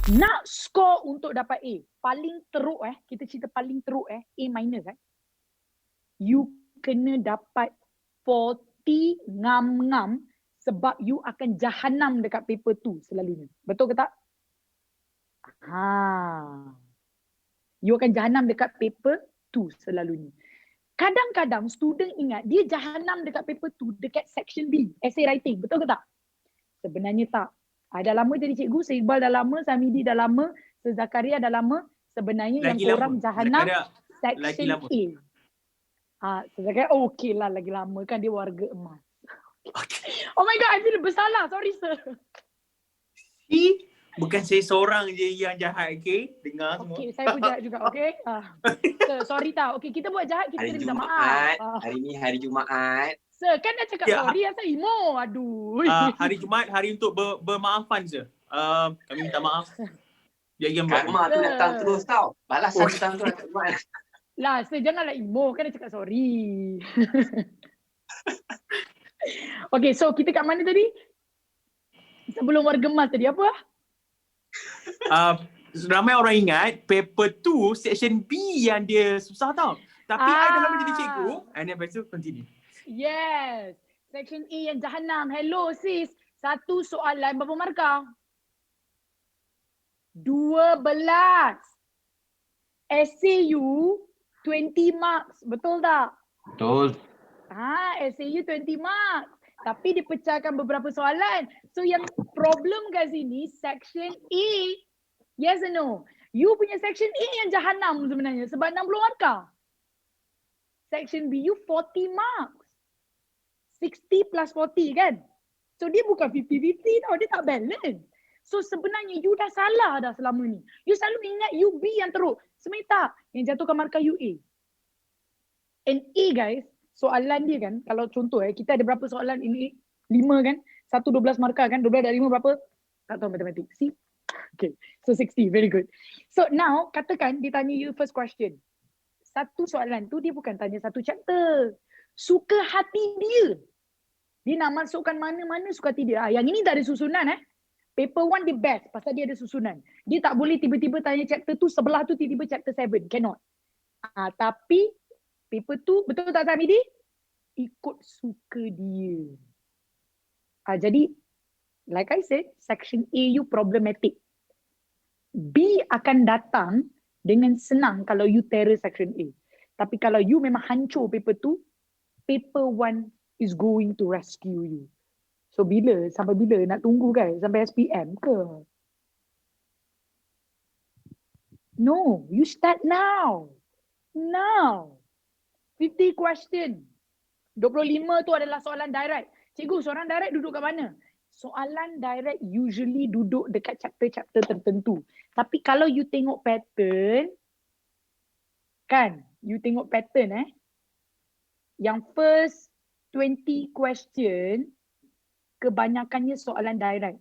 Nak score untuk dapat A, paling teruk kita cerita paling teruk A minus you kena dapat 40 ngam-ngam sebab you akan jahanam dekat paper tu selalunya. Betul ke tak? You akan jahanam dekat paper tu selalunya. Kadang-kadang student ingat dia jahanam dekat paper tu dekat section B, essay writing. Betul ke tak? Sebenarnya tak. Dah lama jadi cikgu, Seiqbal dah lama, Samidi dah lama, Zakaria dah lama. Sebenarnya lagi yang korang lama. jahanam Zakaria section A. Zakaria okey lah, lagi lama kan dia warga emas. Okay. Oh my god, I feel bersalah. Sorry sir. Bukan saya seorang je yang jahat, okay? Dengar semua. Okay, saya pun jahat juga, okay? Sir, sorry tak. Okay, kita buat jahat, kita Hari kena minta Jumaat. maaf. Hari ni hari Jumaat. Sir, kan dah cakap sorry, asal emo? Aduh. Hari Jumaat, hari untuk bermaafan je. Kami minta maaf. Karma tu datang terus tau. Balasan datang terus. Lah, sir, janganlah emo. Kan dah cakap sorry. Okay, so kita kat mana tadi? Sebelum warga emas tadi, apa? Ramai orang ingat paper 2 section B yang dia susah tau. Tapi I dah lama jadi cikgu. And then lepas tu continue. Yes. Section A yang jahanam. Hello sis. Satu soalan berapa markah? 12. SAU 20 marks. Betul tak? Betul. SAU 20 marks. Tapi dipecahkan beberapa soalan. So yang problem kat sini section A. Yes or no? You punya section A yang jahanam sebenarnya sebab 60 markah. Section B you 40 marks. 60 plus 40 kan? So dia bukan 50-50 tau, dia tak balance. So sebenarnya you dah salah dah selama ni. You selalu ingat you B yang teruk. Sebenarnya tak, yang jatuhkan markah you A. And A guys, soalan dia kan, kalau contoh kita ada berapa soalan ini? 5 kan? 1 12 markah kan? 12 dari 5 berapa? Tak tahu matematik. See? Okay, so 60, very good. So now, katakan dia tanya you first question. Satu soalan tu dia bukan tanya satu chapter. Suka hati dia. Dia nak masukkan mana-mana suka hati dia. Yang ini tak ada susunan Paper 1 dia best pasal dia ada susunan. Dia tak boleh tiba-tiba tanya chapter tu sebelah tu tiba-tiba chapter 7. Cannot. Tapi paper tu betul tak Samidi? Ikut suka dia. Jadi like I said, section A you problematic. B akan datang dengan senang kalau you terror section A. Tapi kalau you memang hancur paper tu, paper 1 is going to rescue you. So bila? Sampai bila? Nak tunggu kan? Sampai SPM ke? No, you start now. Now. 50 question. 25 tu adalah soalan direct. Cikgu, soalan direct duduk kat mana? Soalan direct usually duduk dekat chapter-chapter tertentu. Tapi kalau you tengok pattern, kan? You tengok pattern yang first 20 question, kebanyakannya soalan direct.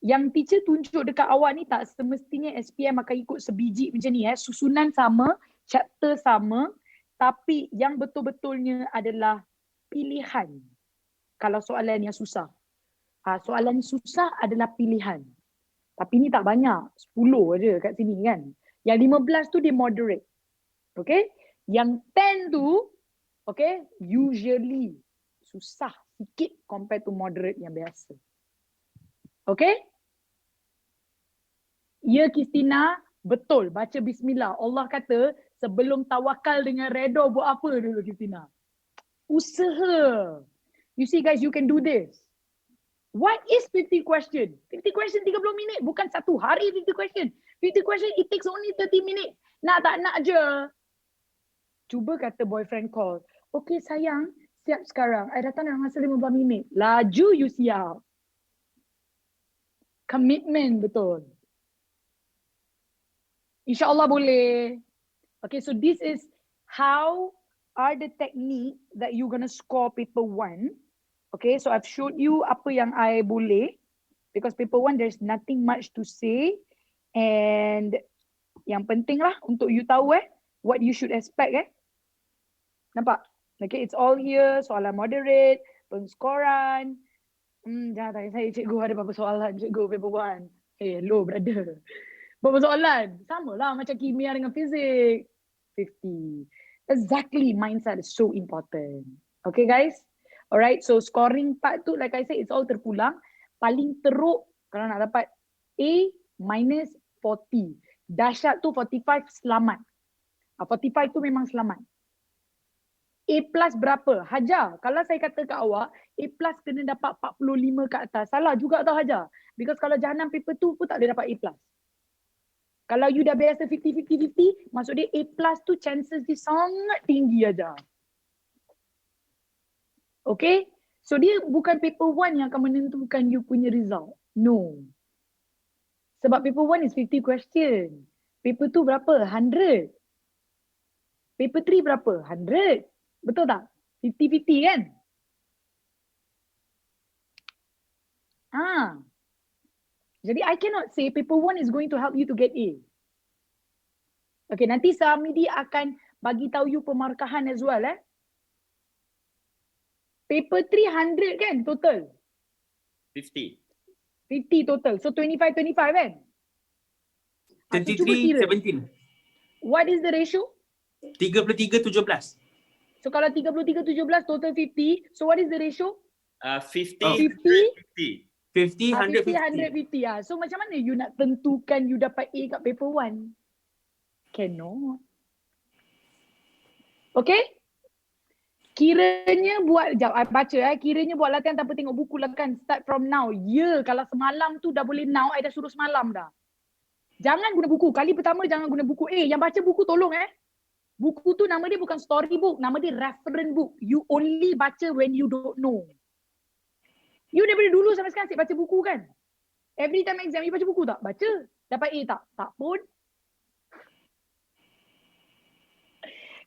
Yang teacher tunjuk dekat awal ni tak semestinya SPM akan ikut sebiji macam ni Susunan sama, chapter sama, tapi yang betul-betulnya adalah pilihan. Kalau soalan yang susah. Soalan susah adalah pilihan. Tapi ni tak banyak. 10 aja kat sini kan. Yang 15 tu dia moderate. Okay. Yang 10 tu, okay, usually susah sikit compared to moderate yang biasa. Okay. Ya Kristina, betul. Baca bismillah. Allah kata sebelum tawakal dengan redha buat apa dulu Kristina? Usaha. You see guys, you can do this. What is 50 question? 50 question 30 minit. Bukan satu hari 50 question. 50 question it takes only 30 minutes. Nak tak nak je. Cuba kata boyfriend call. Okay sayang, siap sekarang. I datang dalam masa 15 minit. Laju you siap. Commitment betul. InsyaAllah boleh. Okay, so this is how are the technique that you gonna score paper 1. Okay, so I've showed you apa yang I boleh. Because paper 1 there's nothing much to say. And yang penting lah untuk you tahu what you should expect Nampak? Okay, it's all here. Soalan moderate, pengskoran. Jangan tanya saya, cikgu ada berapa soalan cikgu paper 1. Hello brother. Berapa soalan? Sama lah macam kimia dengan fizik. 50. Exactly, mindset is so important. Okay guys? Alright, so scoring part tu like I said, it's all terpulang. Paling teruk kalau nak dapat A minus 40. Dahsyat tu 45 selamat. 45 tu memang selamat. A plus berapa? Hajar. Kalau saya kata kat awak, A plus kena dapat 45 ke atas. Salah juga tau Hajar. Because kalau Jahanam paper tu pun tak boleh dapat A plus. Kalau you dah biasa 50-50-50, maksud dia A plus tu chances dia sangat tinggi aja. Okay? So dia bukan paper 1 yang akan menentukan you punya result. No. Sebab paper 1 is 50 question. Paper 2 berapa? 100. Paper 3 berapa? 100. Betul tak? 50-50 kan? Jadi I cannot say paper 1 is going to help you to get A. Okay, nanti Samidi akan bagi tahu you pemarkahan as well Paper 300 kan total? 50. 50 total. So 25-25 kan? 33-17. What is the ratio? 33-17. So kalau 33-17 total 50. So what is the ratio? 50, 50. 50, 150. So macam mana you nak tentukan you dapat A kat paper 1? Cannot. Okay? Kiranya buat, kiranya buat latihan tanpa tengok buku lah kan. Start from now. Kalau semalam tu dah boleh now, I dah suruh semalam dah. Jangan guna buku. Kali pertama jangan guna buku. Yang baca buku tolong Buku tu nama dia bukan storybook. Nama dia reference book. You only baca when you don't know. You daripada dulu sampai sekarang asyik baca buku kan? Every time exam, you baca buku tak? Baca. Dapat A tak? Tak pun.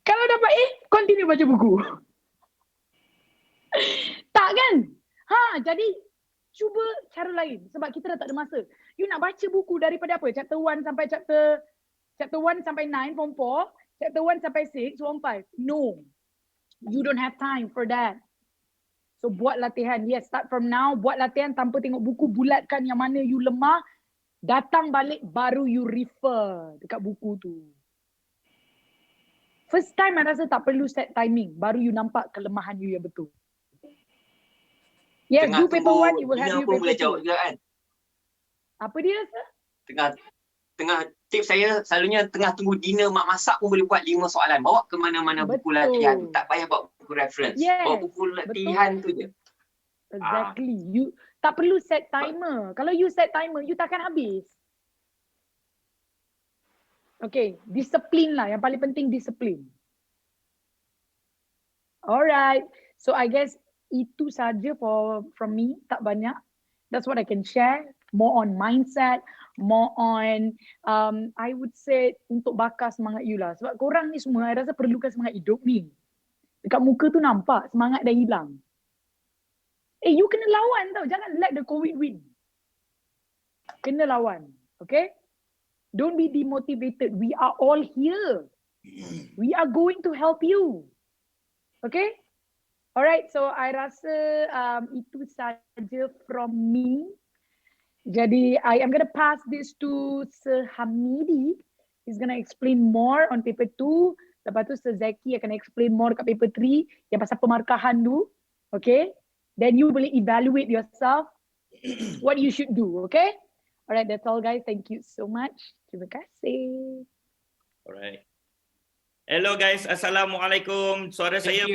Kalau dapat A, continue baca buku. Tak kan? Jadi cuba cara lain. Sebab kita dah tak ada masa. You nak baca buku daripada apa? Chapter 1 sampai chapter 1 sampai 9, form 4. Chapter 1 sampai 6, form 5. No. You don't have time for that. So buat latihan. Yes, start from now. Buat latihan tanpa tengok buku. Bulatkan yang mana you lemah. Datang balik baru you refer dekat buku tu. First time I rasa tak perlu set timing. Baru you nampak kelemahan you yang betul. Yes, do paper 1, you will have you paper 2. Boleh jawab juga kan? Apa dia rasa? Tengah tips saya selalunya tengah tunggu dinner mak masak pun boleh buat 5 soalan. Bawa ke mana-mana buku latihan. Tak payah bawa buku reference. Yes, bawa buku latihan tu je. Exactly. You tak perlu set timer. Kalau you set timer, you takkan habis. Okay, disiplin lah. Yang paling penting disiplin. Alright. So I guess itu saja from me. Tak banyak. That's what I can share. More on mindset. More on, I would say, untuk bakar semangat you lah. Sebab korang ni semua, I rasa perlukan semangat hidup ni. Dekat muka tu nampak, semangat dah hilang. You kena lawan tau. Jangan let the COVID win. Kena lawan. Okay? Don't be demotivated. We are all here. We are going to help you. Okay? Alright, so I rasa itu saja from me. Jadi, I am going to pass this to Sir Hamidi. He's going to explain more on paper 2. Lepas tu Sir Zaki akan explain more kat paper 3 yang pasal pemarkahan tu. Okay? Then you boleh evaluate yourself what you should do. Okay? Alright, that's all guys. Thank you so much. Terima kasih. Alright. Hello guys, Assalamualaikum. Suara saya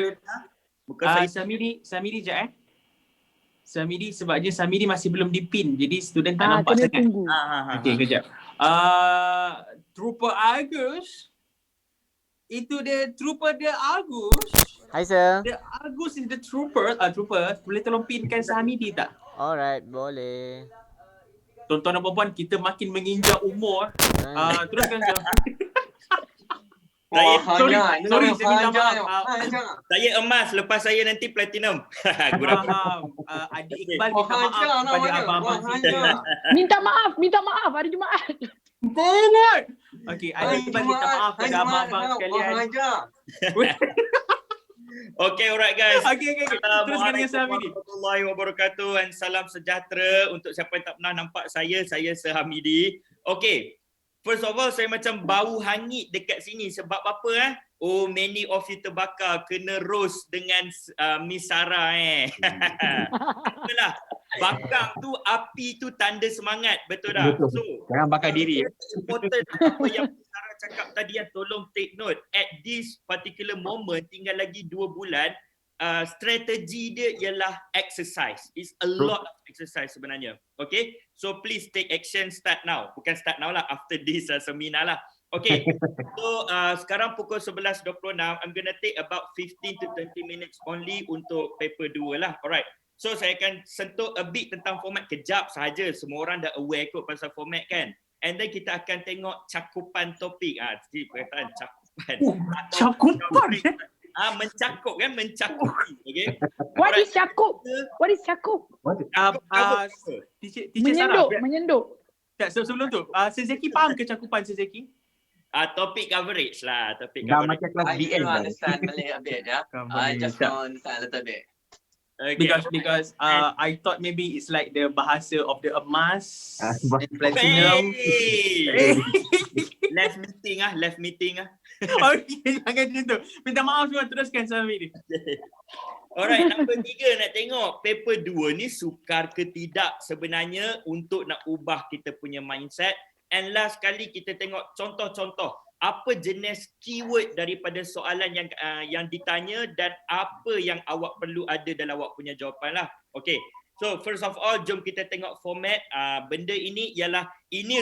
bukan saya. Samidi sekejap Samidi sebabnya Samidi masih belum dipin. Jadi student tak nampak sangat. Tunggu. Okey, kejap. Trooper Agus. Itu dia trooper dia Agus. Hi sir. The Agus is the trooper. Trooper, boleh tolong pinkan Samidi tak? Alright, boleh. Tuan-tuan dan puan-puan, kita makin menginjak umur. Teruskan. Sorry, saya minta maaf. Saya emas, lepas saya nanti platinum. Adik Iqbal minta maaf kepada abang-abang kita. Minta maaf hari Jumaat. Banget. Okey, Adik Iqbal minta maaf kepada abang-abang sekalian. Okay, alright guys. Okay. Teruskan dengan Assalamualaikum Hamidi. warahmatullahi wabarakatuh dan salam sejahtera untuk siapa yang tak pernah nampak saya Hamidi. Okay, first of all saya macam bau hangit dekat sini sebab apa Oh, many of you terbakar kena roast dengan Miss Sarah Itulah, bakar tu, api tu tanda semangat, betul tak? Betul. So, Jangan bakar diri. important apa yang Miss Sarah cakap tadi tolong take note. At this particular moment, tinggal lagi 2 bulan, strategi dia ialah exercise. It's a lot of exercise sebenarnya. Okay, so please take action, start now. Bukan start now lah, after this seminar lah. Okay, so sekarang pukul 11.26, I'm gonna take about 15 to 20 minutes only untuk paper 2 lah. Alright, so saya akan sentuh a bit tentang format kejap sahaja. Semua orang dah aware kot pasal format kan. And then kita akan tengok cakupan topik. Jadi perkataan cakupan. Cakupan? Mencakup kan, mencakupi. Okay. What is cakup? What is cakup? Teacher Sarah. Menyenduk. Tak, sebelum tu, Sezeki faham ke cakupan Sezeki? Topic coverage lah, topic Dah coverage. macam kelas I BN don't dah. understand Malay a bit, yeah. I just don't understand a little bit. Okay. Because I thought maybe it's like the bahasa of the emas and Hey! platinum. Left meeting. Okay, jangan macam tu. Minta maaf semua, teruskan sampai ni. Alright, nombor 3 nak tengok paper 2 ni sukar ke tidak sebenarnya untuk nak ubah kita punya mindset. And last kali kita tengok contoh-contoh apa jenis keyword daripada soalan yang ditanya dan apa yang awak perlu ada dalam awak punya jawapan lah. Okay, so first of all jom kita tengok format. Benda ini ialah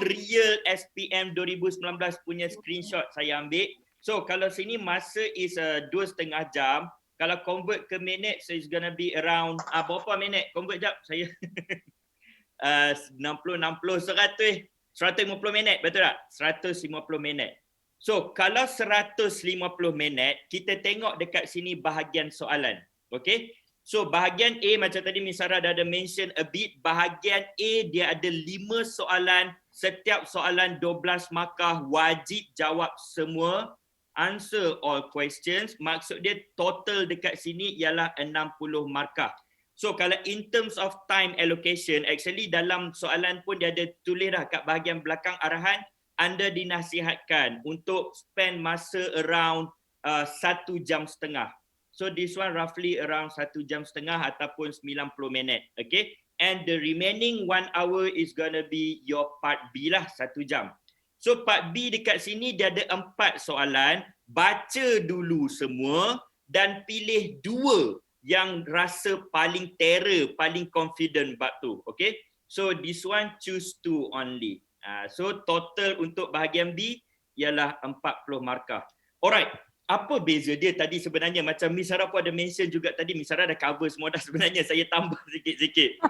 real SPM 2019 punya screenshot saya ambil. So kalau sini masa is 2,5 jam. Kalau convert ke minit, so it's gonna be around berapa minit? Convert jap saya. 60, 100, 150 minit, betul tak? 150 minit. So, kalau 150 minit, kita tengok dekat sini bahagian soalan. Okay? So, bahagian A, macam tadi Miss Sarah dah ada mention a bit, bahagian A dia ada 5 soalan, setiap soalan 12 markah, wajib jawab semua, answer all questions. Maksud dia total dekat sini ialah 60 markah. So kalau in terms of time allocation, actually dalam soalan pun dia ada tulis dah kat bahagian belakang arahan, anda dinasihatkan untuk spend masa around 1 jam setengah. So this one roughly around 1 jam setengah ataupun 90 minit. Okay. And the remaining 1 hour is gonna be your part B lah, 1 jam. So part B dekat sini dia ada 4 soalan, baca dulu semua dan pilih 2 yang rasa paling terror, paling confident bab tu. Okay. So this one choose 2 only. So total untuk bahagian B ialah 40 markah. Alright. Apa beza dia tadi sebenarnya? Macam Miss Sarah pun ada mention juga tadi. Miss Sarah dah cover semua dah sebenarnya. Saya tambah sikit-sikit.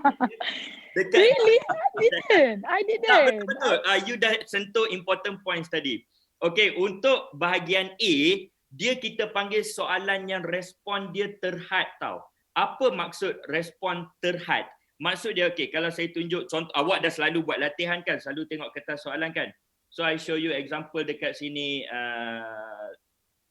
Really? I didn't. Betul. You dah sentuh important points tadi. Okay, untuk bahagian A, dia kita panggil soalan yang respon dia terhad tau. Apa maksud respon terhad? Maksud dia, okay, kalau saya tunjuk contoh, awak dah selalu buat latihan kan? Selalu tengok kertas soalan kan? So, I show you example dekat sini.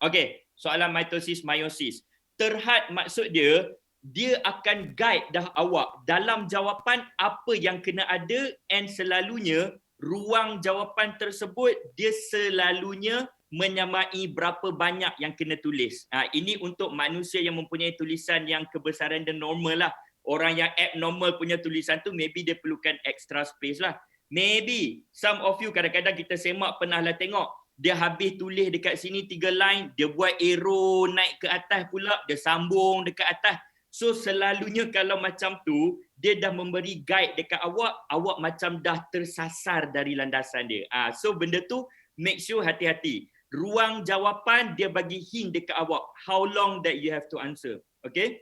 Okay, soalan mitosis, meiosis. Terhad maksud dia akan guide dah awak dalam jawapan apa yang kena ada and selalunya ruang jawapan tersebut dia selalunya menyamai berapa banyak yang kena tulis. Ini untuk manusia yang mempunyai tulisan yang kebesaran dan normal lah. Orang yang abnormal punya tulisan tu maybe dia perlukan extra space lah. Maybe some of you kadang-kadang kita semak pernah lah tengok dia habis tulis dekat sini 3 line, dia buat arrow naik ke atas pula, dia sambung dekat atas. So selalunya kalau macam tu, dia dah memberi guide dekat awak, awak macam dah tersasar dari landasan dia. So benda tu make sure hati-hati. Ruang jawapan dia bagi hint dekat awak how long that you have to answer. Okay?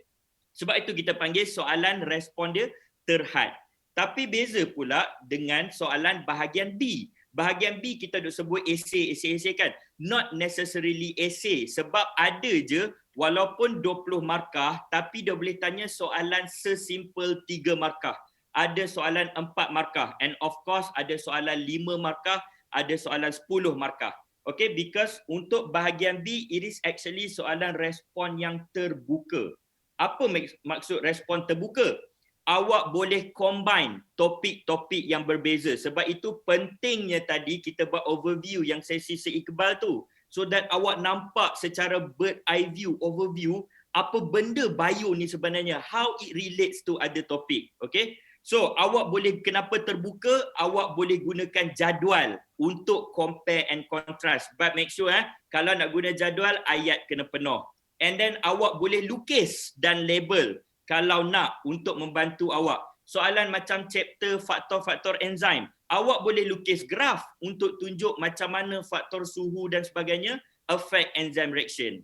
Sebab itu kita panggil soalan respon dia terhad. Tapi beza pula dengan soalan bahagian B. Bahagian B kita duk sebut essay kan. Not necessarily essay. Sebab ada je walaupun 20 markah tapi dia boleh tanya soalan sesimpel 3 markah. Ada soalan 4 markah. And of course ada soalan 5 markah, ada soalan 10 markah. Okay, because untuk bahagian B, it is actually soalan respon yang terbuka. Apa maksud respon terbuka? Awak boleh combine topik-topik yang berbeza. Sebab itu pentingnya tadi kita buat overview yang sesi seiqbal tu. So that awak nampak secara bird eye view, overview, apa benda bio ni sebenarnya, how it relates to other topic. Okay? So, awak boleh, kenapa terbuka? Awak boleh gunakan jadual untuk compare and contrast. But make sure, kalau nak guna jadual, ayat kena penuh. And then, awak boleh lukis dan label kalau nak untuk membantu awak. Soalan macam chapter faktor-faktor enzim, awak boleh lukis graf untuk tunjuk macam mana faktor suhu dan sebagainya affect enzyme reaction.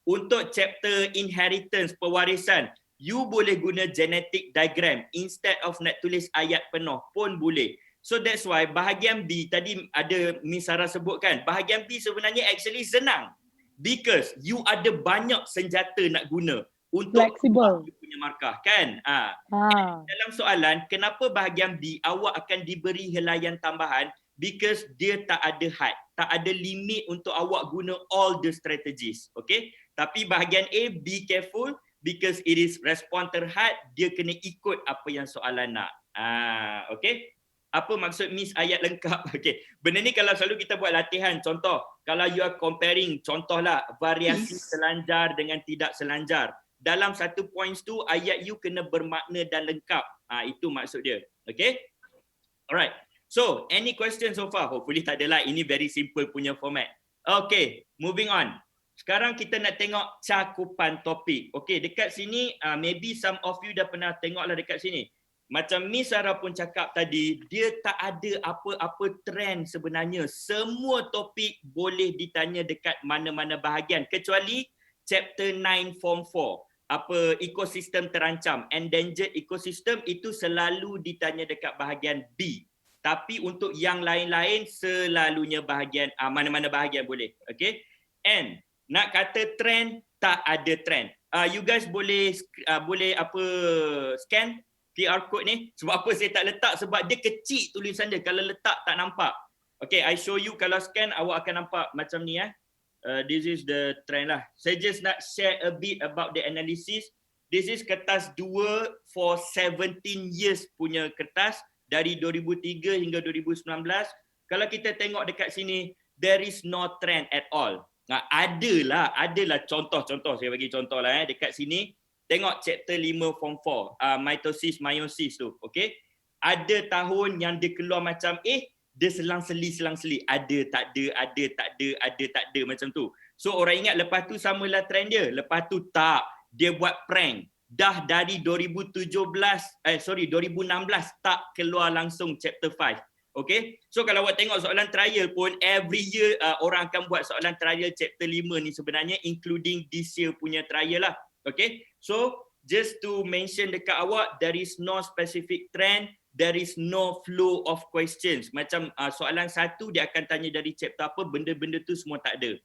Untuk chapter inheritance, pewarisan, you boleh guna genetic diagram instead of nak tulis ayat penuh pun boleh. So that's why bahagian B tadi ada Miss Sarah sebutkan, bahagian B sebenarnya actually senang because you ada banyak senjata nak guna untuk Flexible. punya markah kan. Dalam soalan, kenapa bahagian B awak akan diberi helaian tambahan? Because dia tak ada had, tak ada limit untuk awak guna all the strategies. Okay? Tapi bahagian A, be careful because it is respon terhad, dia kena ikut apa yang soalan nak. Okay? Apa maksud Miss ayat lengkap? Okay. Benda ni kalau selalu kita buat latihan, contoh, kalau you are comparing, contohlah, variasi selanjar dengan tidak selanjar. Dalam satu points tu, ayat you kena bermakna dan lengkap. Itu maksud dia. Okay? Alright. So, any question so far? Hopefully tak ada lah. Ini very simple punya format. Okay, moving on. Sekarang kita nak tengok cakupan topik. Okay, dekat sini, maybe some of you dah pernah tengok lah dekat sini. Macam Miss Sarah pun cakap tadi, dia tak ada apa-apa trend sebenarnya. Semua topik boleh ditanya dekat mana-mana bahagian. Kecuali chapter 9 form 4. Apa ekosistem terancam. Endangered ecosystem itu selalu ditanya dekat bahagian B. Tapi untuk yang lain-lain, selalunya bahagian, mana-mana bahagian boleh. Okay? And nak kata trend, tak ada trend. You guys boleh scan QR code ni. Sebab apa saya tak letak? Sebab dia kecil tulisan dia. Kalau letak tak nampak. Okay, I show you kalau scan awak akan nampak macam ni. This is the trend lah. Saya just nak share a bit about the analysis. This is kertas 2 for 17 years punya kertas. Dari 2003 hingga 2019. Kalau kita tengok dekat sini, there is no trend at all. Adalah contoh-contoh, saya bagi contoh lah dekat sini. Tengok chapter 5 form 4, mitosis, meiosis tu, okay? Ada tahun yang dia keluar macam, dia selang-seli. Ada, tak ada, macam tu. So orang ingat lepas tu samalah trend dia. Lepas tu tak, dia buat prank. Dah dari 2016 tak keluar langsung chapter 5. Okay? So kalau awak tengok soalan trial pun every year orang akan buat soalan trial chapter 5 ni sebenarnya including this year punya trial lah. Okay? So just to mention dekat awak, there is no specific trend, there is no flow of questions. Macam soalan 1 dia akan tanya dari chapter apa, benda-benda tu semua tak ada.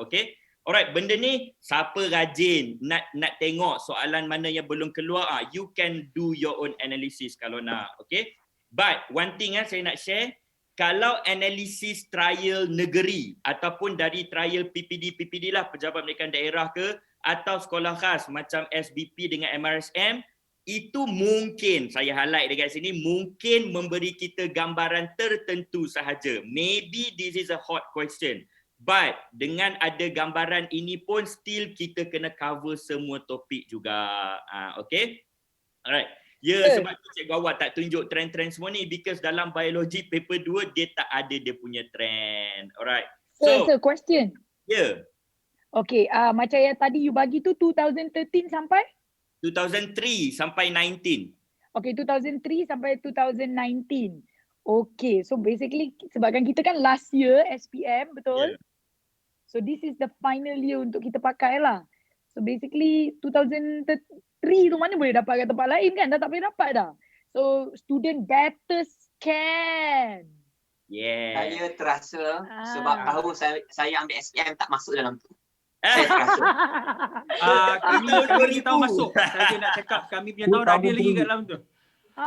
Okay? Alright, benda ni siapa rajin nak tengok soalan mana yang belum keluar, you can do your own analysis kalau nak, okay? But one thing saya nak share, kalau analisis trial negeri ataupun dari trial PPD lah, Pejabat Pendidikan Daerah ke, atau sekolah khas macam SBP dengan MRSM, itu mungkin, saya highlight dekat sini, mungkin memberi kita gambaran tertentu sahaja. Maybe this is a hot question. But dengan ada gambaran ini pun still kita kena cover semua topik juga. Okay? Alright. Sebab tu cikgu awak tak tunjuk trend-trend semua ni because dalam biologi paper 2 dia tak ada dia punya trend. Alright. So question. Okay, macam yang tadi you bagi tu 2013 sampai? 2003 sampai 19. Okay, 2003 sampai 2019. Okay, so basically sebabkan kita kan last year SPM, betul? So this is the final year untuk kita pakai lah. So basically 2003 tu mana boleh dapat kat tempat lain kan? Dah tak boleh dapat dah. So student better scan. Saya terasa sebab tahun saya ambil SPM tak masuk dalam tu. Saya terasa. Kami tahun masuk. Saya nak cakap kami punya tahun ada lagi kat dalam tu.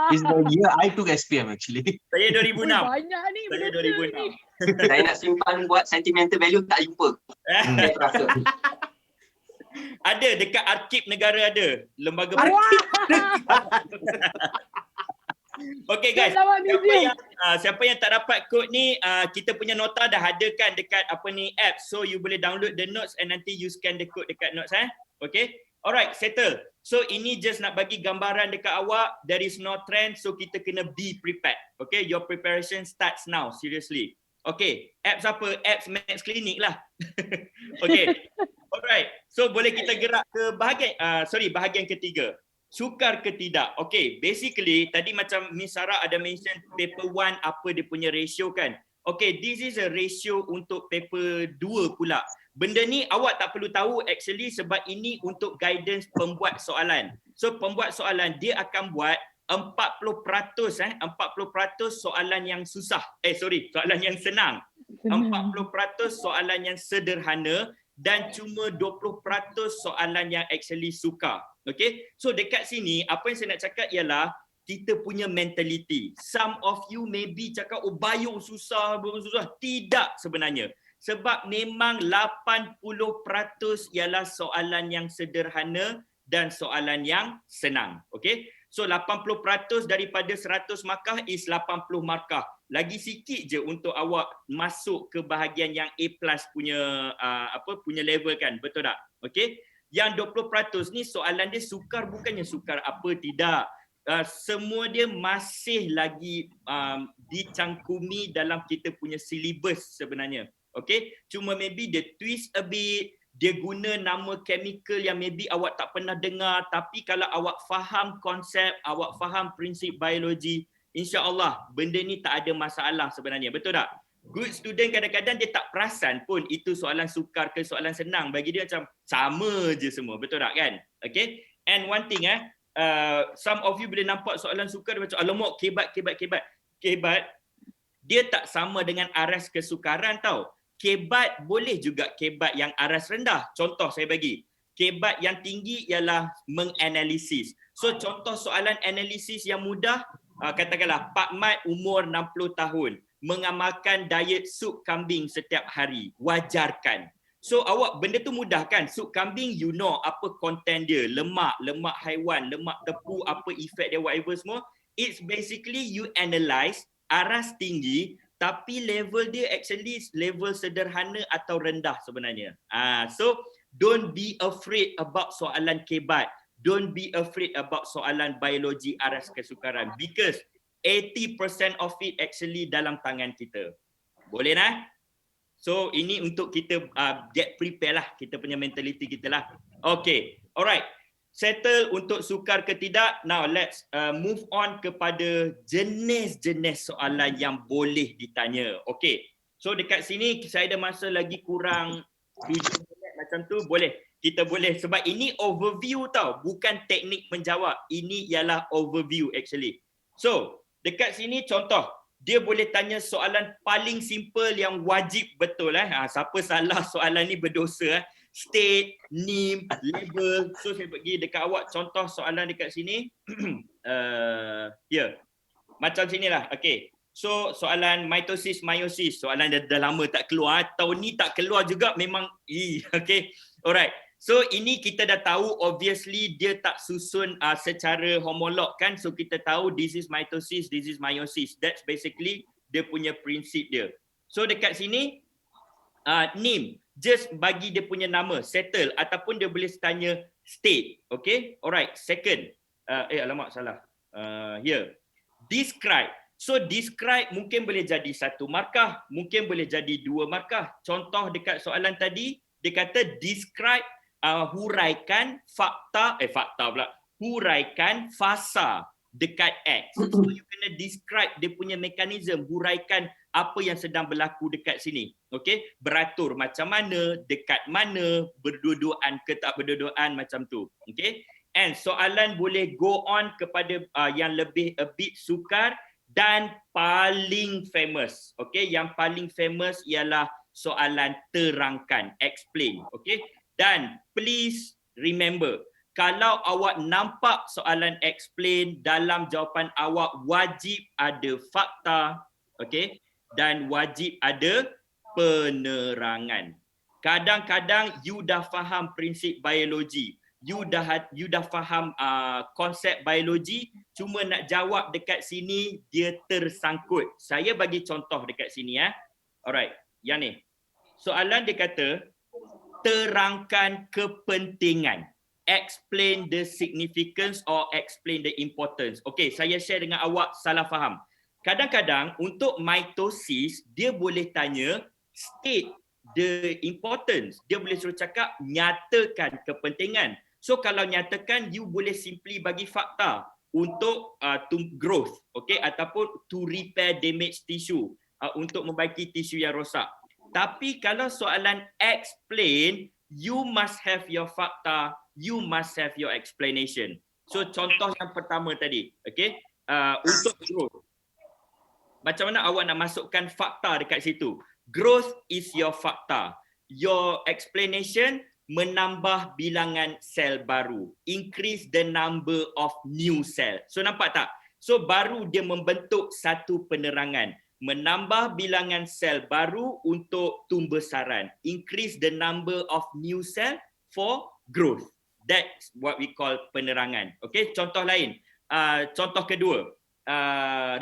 This is the year I took SPM actually. Saya Ui, 2006. banyak ni Saya benda ni. 2006. Saya nak simpan buat sentimental value tak jumpa. Saya terasa. Ada dekat Arkib Negara ada. Lembaga Okay guys, Dalam museum. siapa yang tak dapat kod ni, kita punya nota dah ada kan dekat apa ni app. So you boleh download the notes and nanti you scan the code dekat notes Okay. Alright, settle. So ini just nak bagi gambaran dekat awak, there is no trend, so kita kena be prepared. Okay, your preparation starts now, seriously. Okay, apps apa? Apps Max Clinic lah. Okay. Alright, so boleh kita gerak ke bahagian ketiga. Sukar ke tidak? Okay, basically tadi macam Miss Sarah ada mention paper 1 apa dia punya ratio kan. Okay, this is a ratio untuk paper 2 pula. Benda ni awak tak perlu tahu actually sebab ini untuk guidance pembuat soalan. So pembuat soalan dia akan buat 40% soalan yang susah. Soalan yang senang. 40% soalan yang sederhana dan cuma 20% soalan yang actually sukar. Okay, so dekat sini apa yang saya nak cakap ialah kita punya mentality. Some of you maybe cakap, oh bio susah. Tidak sebenarnya. Sebab memang 80% ialah soalan yang sederhana dan soalan yang senang. Okay, so 80% daripada 100 markah is 80 markah. Lagi sikit je untuk awak masuk ke bahagian yang A+ punya level kan, betul tak? Okay. Yang 20% ni soalan dia sukar, bukannya sukar apa tidak. Semua dia masih lagi dicangkumi dalam kita punya syllabus sebenarnya. Okay, cuma maybe dia twist a bit, dia guna nama chemical yang maybe awak tak pernah dengar, tapi kalau awak faham konsep, awak faham prinsip biologi, insya-Allah benda ni tak ada masalah sebenarnya, betul tak? Good student kadang-kadang dia tak perasan pun itu soalan sukar ke soalan senang, bagi dia macam sama je semua, betul tak kan? Okay, and one thing some of you boleh nampak soalan sukar macam alamak kebat, dia tak sama dengan aras kesukaran tau. Kebat boleh juga kebat yang aras rendah. Contoh saya bagi. Kebat yang tinggi ialah menganalisis. So contoh soalan analisis yang mudah, katakanlah Pak Mat umur 60 tahun, mengamalkan diet sup kambing setiap hari. Wajarkan. So awak benda tu mudah kan? Sup kambing you know apa content dia, lemak haiwan, lemak tepu, apa efek dia, whatever semua. It's basically you analyse aras tinggi tapi level dia actually level sederhana atau rendah sebenarnya. So don't be afraid about soalan kebat. Don't be afraid about soalan biologi aras kesukaran because 80% of it actually dalam tangan kita. Boleh nah? So ini untuk kita get prepare lah, kita punya mentality kita lah. Okay, alright. Settle untuk sukar ke tidak. Now let's move on kepada jenis-jenis soalan yang boleh ditanya. Okay. So dekat sini saya ada masa lagi kurang 7 minit macam tu. Boleh. Kita boleh. Sebab ini overview tau. Bukan teknik menjawab. Ini ialah overview actually. So dekat sini contoh. Dia boleh tanya soalan paling simple yang wajib betul. Siapa salah soalan ni berdosa. State, name, label. So saya bagi dekat awak contoh soalan dekat sini. Macam sinilah. Okay. So soalan mitosis, meiosis. Soalan dah lama tak keluar. Tahun ni tak keluar juga memang. Okay. Alright. So ini kita dah tahu obviously dia tak susun secara homolog kan. So kita tahu this is mitosis, this is meiosis. That's basically dia punya prinsip dia. So dekat sini name. Just bagi dia punya nama, settle ataupun dia boleh tanya state. Okay, alright. Second, alamak salah. Here, describe. So describe mungkin boleh jadi 1 markah, mungkin boleh jadi 2 markah. Contoh dekat soalan tadi, dia kata describe, huraikan fakta pula. Huraikan fasa dekat X. So you kena describe dia punya mekanisme, huraikan apa yang sedang berlaku dekat sini. Okey, beratur macam mana, dekat mana, berdua-duaan ke tak berdua-duaan macam tu. Okey. And soalan boleh go on kepada yang lebih a bit sukar dan paling famous. Okey, yang paling famous ialah soalan terangkan, explain. Okey. Dan please remember, kalau awak nampak soalan explain, dalam jawapan awak wajib ada fakta, okay, dan wajib ada penerangan. Kadang-kadang you dah faham prinsip biologi, you dah faham konsep biologi, cuma nak jawab dekat sini dia tersangkut. Saya bagi contoh dekat sini ya. Alright, yang ni. Soalan dia kata terangkan kepentingan. Explain the significance or explain the importance. Okay, saya share dengan awak salah faham. Kadang-kadang untuk mitosis, dia boleh tanya state the importance. Dia boleh suruh cakap nyatakan kepentingan. So kalau nyatakan, you boleh simply bagi fakta untuk to growth, okay, ataupun to repair damaged tissue, untuk membaiki tisu yang rosak. Tapi kalau soalan explain, you must have your fakta, you must have your explanation. So contoh yang pertama tadi, okay, untuk growth. Macam mana awak nak masukkan fakta dekat situ? Growth is your fakta. Your explanation, menambah bilangan sel baru. Increase the number of new cell. So nampak tak? So baru dia membentuk satu penerangan. Menambah bilangan sel baru untuk tumbesaran. Increase the number of new cell for growth. That's what we call penerangan. Okay, contoh lain. Contoh kedua.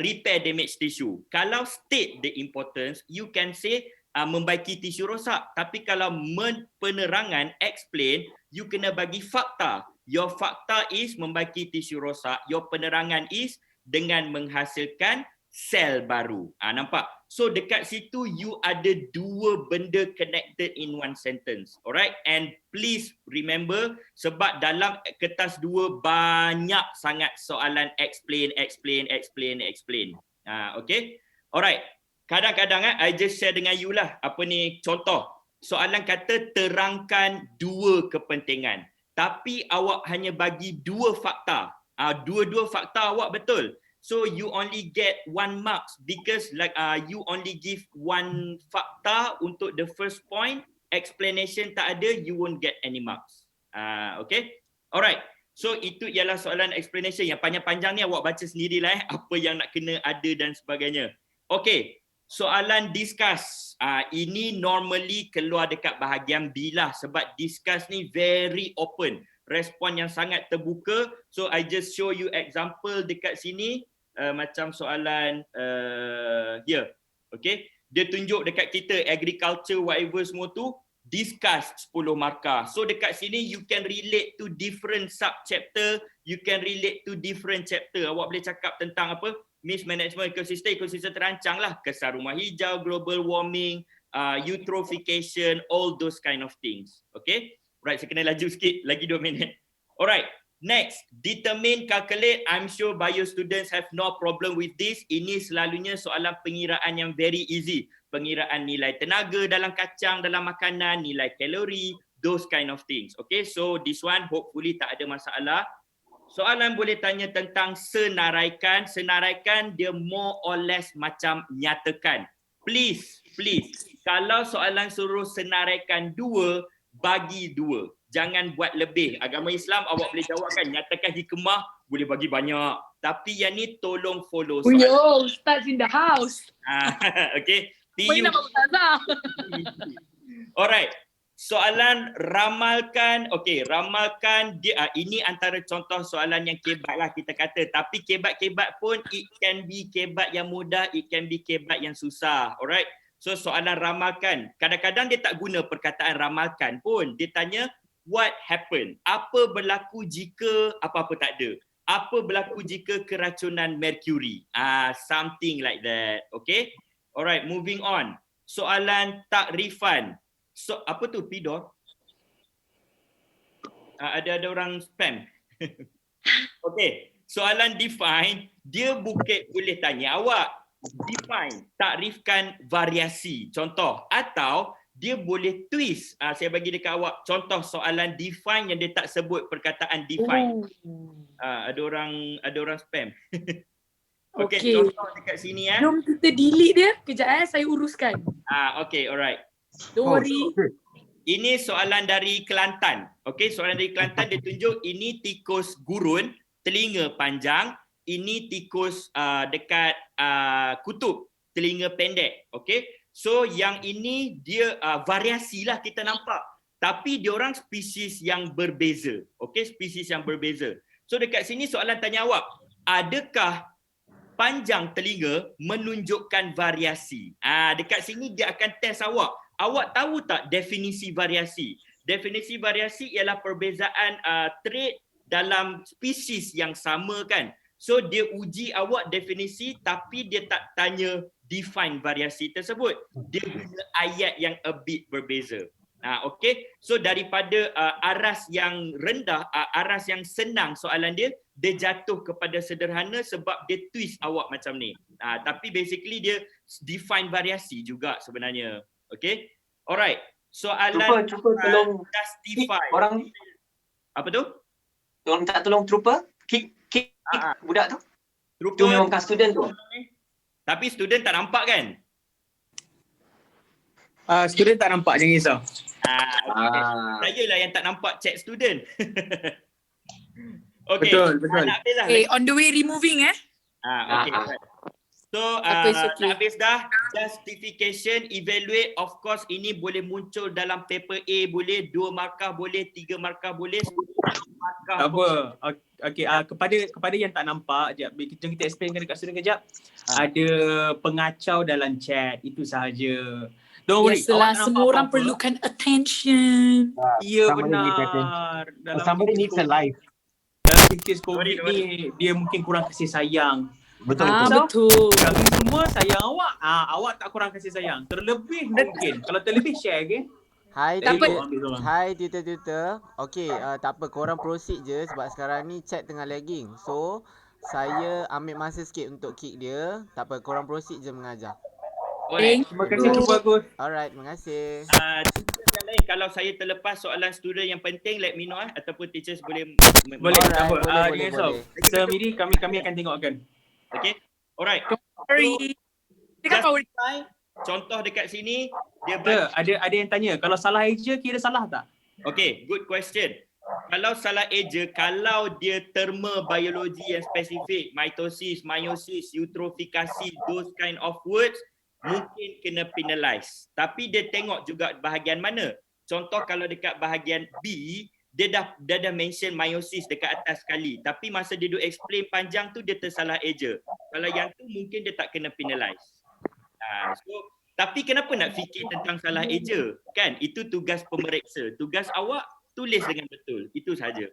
Repair damaged tissue. Kalau state the importance, you can say membaiki tisu rosak. Tapi kalau penerangan, explain, you kena bagi fakta. Your fakta is membaiki tisu rosak. Your penerangan is dengan menghasilkan sel baru. Nampak? So dekat situ you ada dua benda connected in one sentence. Alright? And please remember, sebab dalam kertas 2 banyak sangat soalan explain. Okay? Alright. Kadang-kadang I just share dengan you lah apa ni contoh. Soalan kata terangkan dua kepentingan. Tapi awak hanya bagi dua fakta. Dua-dua fakta awak betul. So you only get 1 marks because like you only give 1 fakta untuk the first point, explanation tak ada, you won't get any marks. Okay? Alright. So itu ialah soalan explanation yang panjang-panjang ni awak baca sendirilah apa yang nak kena ada dan sebagainya. Okay. Soalan discuss. Ini normally keluar dekat bahagian B lah sebab discuss ni very open. Respon yang sangat terbuka. So I just show you example dekat sini. Macam soalan here, okay, dia tunjuk dekat kita agriculture whatever semua tu, discuss 10 markah. So dekat sini you can relate to different sub chapter, you can relate to different chapter. Awak boleh cakap tentang apa? Mismanagement ekosistem terancang lah, kesan rumah hijau, global warming, eutrophication, all those kind of things. Okay, right, saya kena laju sikit, lagi 2 minit. Alright. Next, determine, calculate. I'm sure bio students have no problem with this. Ini selalunya soalan pengiraan yang very easy. Pengiraan nilai tenaga dalam kacang, dalam makanan, nilai kalori, those kind of things. Okay, so this one hopefully tak ada masalah. Soalan boleh tanya tentang senaraikan. Senaraikan dia more or less macam nyatakan. Please, kalau soalan suruh senaraikan 2, bagi 2. Jangan buat lebih. Agama Islam awak boleh jawabkan nyatakan hikmah, boleh bagi banyak. Tapi yang ni tolong follow soalan. Yo, Ustaz in the house. Okay. Boleh nama Ustazah. Alright. Soalan ramalkan. Okay, ramalkan dia. Ini antara contoh soalan yang kebat lah kita kata. Tapi kebat-kebat pun it can be kebat yang mudah, it can be kebat yang susah. Alright. So soalan ramalkan. Kadang-kadang dia tak guna perkataan ramalkan pun. Dia tanya what happened? Apa berlaku jika apa-apa tak ada? Apa berlaku jika keracunan merkuri? Something like that. Okay? Alright, moving on. Soalan takrifan. So, apa tu Pidor? Ada orang spam. Okay. Soalan define, dia boleh tanya awak. Define, takrifkan variasi. Contoh. Atau dia boleh twist. Saya bagi dekat awak contoh soalan define yang dia tak sebut perkataan define. Ada orang spam. Okay, contoh dekat sini Jom kita delete dia. Kejap saya uruskan. Okay, alright. Don't worry. Ini soalan dari Kelantan. Okey, soalan dari Kelantan dia tunjuk ini tikus gurun, telinga panjang, ini tikus dekat kutub, telinga pendek. Okey. So yang ini dia variasi lah kita nampak. Tapi diorang spesies yang berbeza. Okey, spesies yang berbeza. So dekat sini soalan tanya awak, adakah panjang telinga menunjukkan variasi? Dekat sini dia akan test awak. Awak tahu tak definisi variasi? Definisi variasi ialah perbezaan trait dalam spesies yang sama kan. So dia uji awak definisi tapi dia tak tanya define variasi tersebut. Dia guna ayat yang a bit berbeza. Okey. So daripada aras yang rendah, aras yang senang soalan dia jatuh kepada sederhana sebab dia twist awak macam ni. Tapi basically dia define variasi juga sebenarnya. Okay. Alright. Soalan Cuba tolong justify. orang. Apa tu? Tolong minta tolong trooper kick budak tu. Trooper Tu memang bukan student tu. Tapi student tak nampak kan? Student tak nampak, jangan risau. Okay. Saya lah yang tak nampak chat student. Okay. Betul. Nak habis lah. On the way removing Okay. So nak habis dah. Justification, evaluate, of course ini boleh muncul dalam paper A, boleh 2 markah, boleh 3 markah, boleh 10 markah. Tak apa. Okey, kepada yang tak nampak, jap kita explainkan dekat student kejap. Ada pengacau dalam chat, itu sahaja. Don't worry. Biasalah, semua orang perlukan attention. Ya, Somebody needs benar. Somebody needs a life. Dalam kes COVID ni, dia mungkin kurang kasih sayang. Betul. Betul. Kami semua sayang awak. Awak tak kurang kasih sayang. Terlebih mungkin. Kalau terlebih share, okay? Hai Tak apa. Hai tutor. Okey, tak apa, korang proceed je sebab sekarang ni chat tengah lagging. So, saya ambil masa sikit untuk kick dia. Tak apa, korang proceed je mengajar. Boleh. Terima kasih, cuba bagus. Alright, terima kasih. Student yang lain, kalau saya terlepas soalan student yang penting, let me know ataupun teachers boleh. Boleh, tak apa. Boleh. Sir Miri, kami akan tengokkan. Okay. Alright. Sorry. Justify, contoh dekat sini dia Ada yang tanya, kalau salah eja kira salah tak? Okay, good question. Kalau salah eja, kalau dia terma biologi yang spesifik, mitosis, meiosis, eutrofikasi, those kind of words, mungkin kena penalize. Tapi dia tengok juga bahagian mana. Contoh kalau dekat bahagian B, dia dah mention meiosis dekat atas sekali. Tapi masa dia duk explain panjang tu, dia tersalah eja. Kalau yang tu mungkin dia tak kena penalize. Tapi kenapa nak fikir tentang salah eja? Kan? Itu tugas pemeriksa. Tugas awak tulis dengan betul. Itu saja.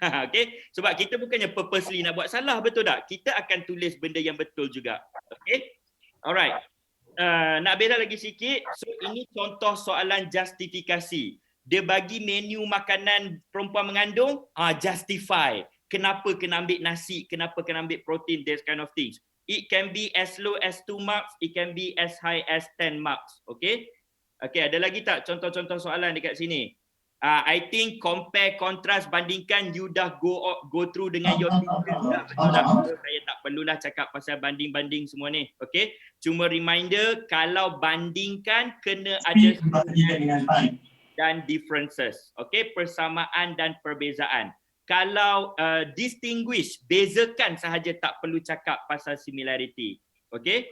Okay? Sebab kita bukannya purposely nak buat salah, betul tak? Kita akan tulis benda yang betul juga. Okay? Alright. Nak beza lagi sikit. So ini contoh soalan justifikasi. Dia bagi menu makanan perempuan mengandung, justify. Kenapa kena ambil nasi, kenapa kena ambil protein, this kind of things. It can be as low as 2 marks, it can be as high as 10 marks. Okay? Okay, ada lagi tak contoh-contoh soalan dekat sini? I think compare, contrast, bandingkan, you dah go through dengan your teacher. Saya tak perlulah cakap pasal banding-banding semua ni. Okay? Cuma reminder, kalau bandingkan, kena ada dan differences. Okay? Persamaan dan perbezaan. Kalau distinguish, bezakan sahaja, tak perlu cakap pasal similarity. Okay?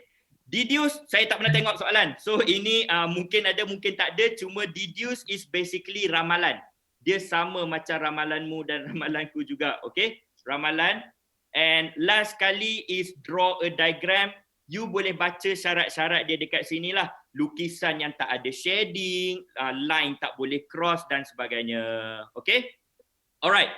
Deduce, saya tak pernah tengok soalan. So ini mungkin ada, mungkin tak ada. Cuma deduce is basically ramalan. Dia sama macam ramalanmu dan ramalanku juga. Okay? Ramalan. And last kali is draw a diagram. You boleh baca syarat-syarat dia dekat sini lah. Lukisan yang tak ada shading, line tak boleh cross dan sebagainya. Okay? Alright.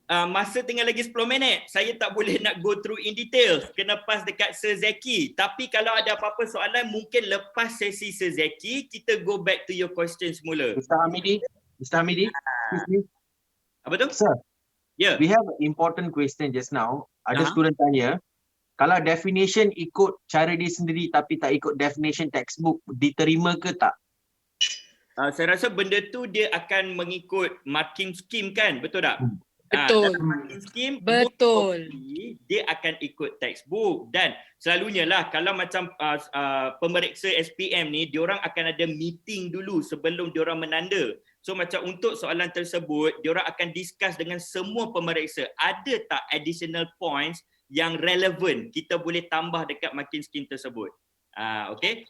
Masa tinggal lagi 10 minit. Saya tak boleh nak go through in detail. Kena pass dekat Sir Zeki. Tapi kalau ada apa-apa soalan, mungkin lepas sesi Sir Zeki, kita go back to your question semula. Mr. Hamidi, excuse me. Apa tu? Sir, Ya. we have an important question just now. Ada student tanya, kalau definition ikut cara dia sendiri tapi tak ikut definition textbook, diterima ke tak? Saya rasa benda tu dia akan mengikut marking scheme kan? Betul tak? Betul. Dalam marking scheme, Betul. dia akan ikut textbook. Dan selalunya lah kalau macam pemeriksa SPM ni, diorang akan ada meeting dulu sebelum diorang menanda. So macam untuk soalan tersebut, diorang akan discuss dengan semua pemeriksa. Ada tak additional points yang relevan kita boleh tambah dekat marking scheme tersebut. Okay.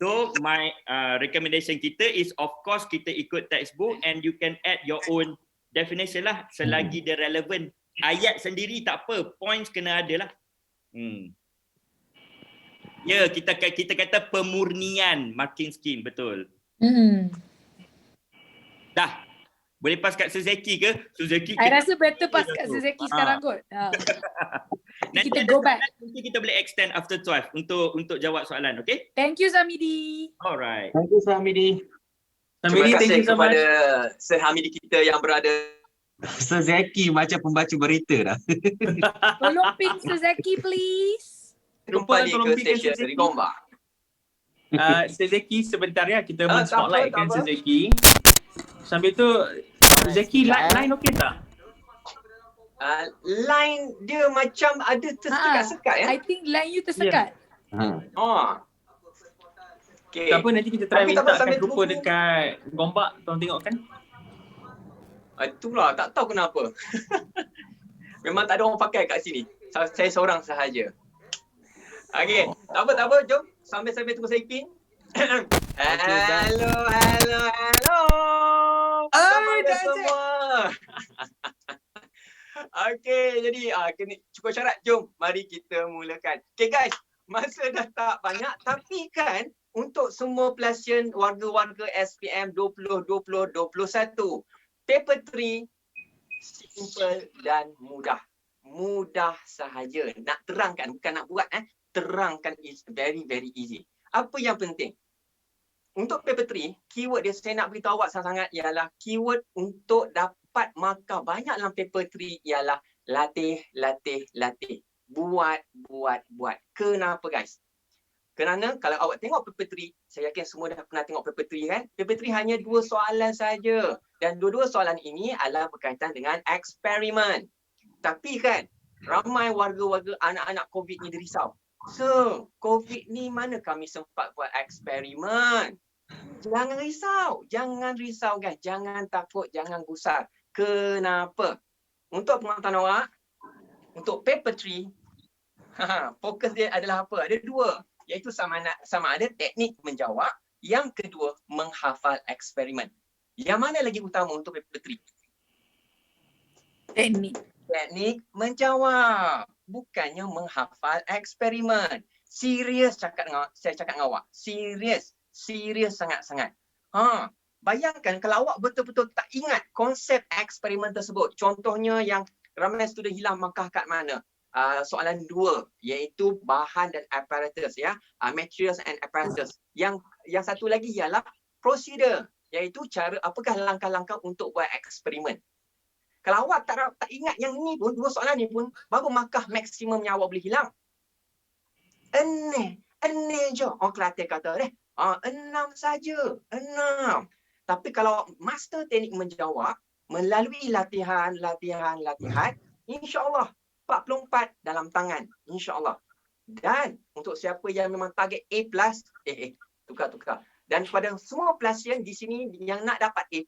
So my recommendation kita is of course kita ikut textbook and you can add your own definition lah selagi dia relevan. Ayat sendiri tak apa, points kena ada lah. Ya, kita kata pemurnian marking scheme, betul. Dah. Boleh pass kat Suzeki ke? Suzeki I rasa better pass kat Suzeki sekarang kot. Nanti kita go back. Nanti kita boleh extend after 12 untuk jawab soalan, okay? Thank you Samidi. Alright. Thank you Samidi. Terima kasih kepada Sir Hamidi kita yang berada. Sir Zeki macam pembaca berita dah. Tolong ping Suzeki please. Kembali tolong ke pick stesen Sir Zeki. dari Gombak. Sir Zeki sebentar ya, kita Tak spotlightkan apa. Sir Zeki. Sambil tu Zeki line okey tak? Line dia macam ada tersekat-sekat ya. I think line you tersekat. Oh. Okay. Tak apa, nanti kita try Tapi tak minta apa, sambil kat grupa tunggu. dekat Gombak, tolong tengok kan. Itulah, tak tahu kenapa. Memang tak ada orang pakai kat sini. Saya seorang sahaja. Okey, tak apa, jom. Sambil-sambil tunggu saya pin. Hello. Sama semua. Okey, jadi kena cukup syarat. Jom, mari kita mulakan. Okey guys, masa dah tak banyak tapi kan untuk semua pelasian warga-warga SPM 2020-21, paper 3 simple dan mudah. Mudah sahaja. Nak terangkan, bukan nak buat terangkan is very easy. Apa yang penting? Untuk paper 3, keyword dia saya nak beritahu awak sangat ialah keyword untuk dapat markah banyak dalam paper 3 ialah latih. Buat. Kenapa guys? Kerana kalau awak tengok paper 3, saya yakin semua dah pernah tengok paper 3 kan? Paper 3 hanya 2 soalan saja. Dan dua-dua soalan ini adalah berkaitan dengan eksperimen. Tapi kan, ramai warga-warga anak-anak COVID ni risau. So, COVID ni mana kami sempat buat eksperimen? Jangan risau guys. Jangan takut, jangan gusar. Kenapa? Untuk pengetahuan awak, untuk paper 3, fokus dia adalah apa? Ada 2, iaitu sama ada teknik menjawab, yang kedua menghafal eksperimen. Yang mana lagi utama untuk paper 3? Teknik menjawab, bukannya menghafal eksperimen. Serius saya cakap dengan awak. Serius sangat-sangat. Bayangkan kalau awak betul-betul tak ingat konsep eksperimen tersebut. Contohnya yang ramai student hilang markah kat mana? Soalan 2 iaitu bahan dan apparatus ya. Materials and apparatus. Yang satu lagi ialah prosedur, iaitu apakah langkah-langkah untuk buat eksperimen. Kalau awak tak ingat yang ni pun, 2 soalan ni pun, baru markah maksimum yang awak boleh hilang. Enam je. Orang Kelantan kata 6 saja. 6. Tapi kalau master teknik menjawab, melalui latihan, insya-Allah 44 dalam tangan. InsyaAllah. Dan untuk siapa yang memang target A+, tukar. Dan kepada semua pelasian di sini yang nak dapat A+,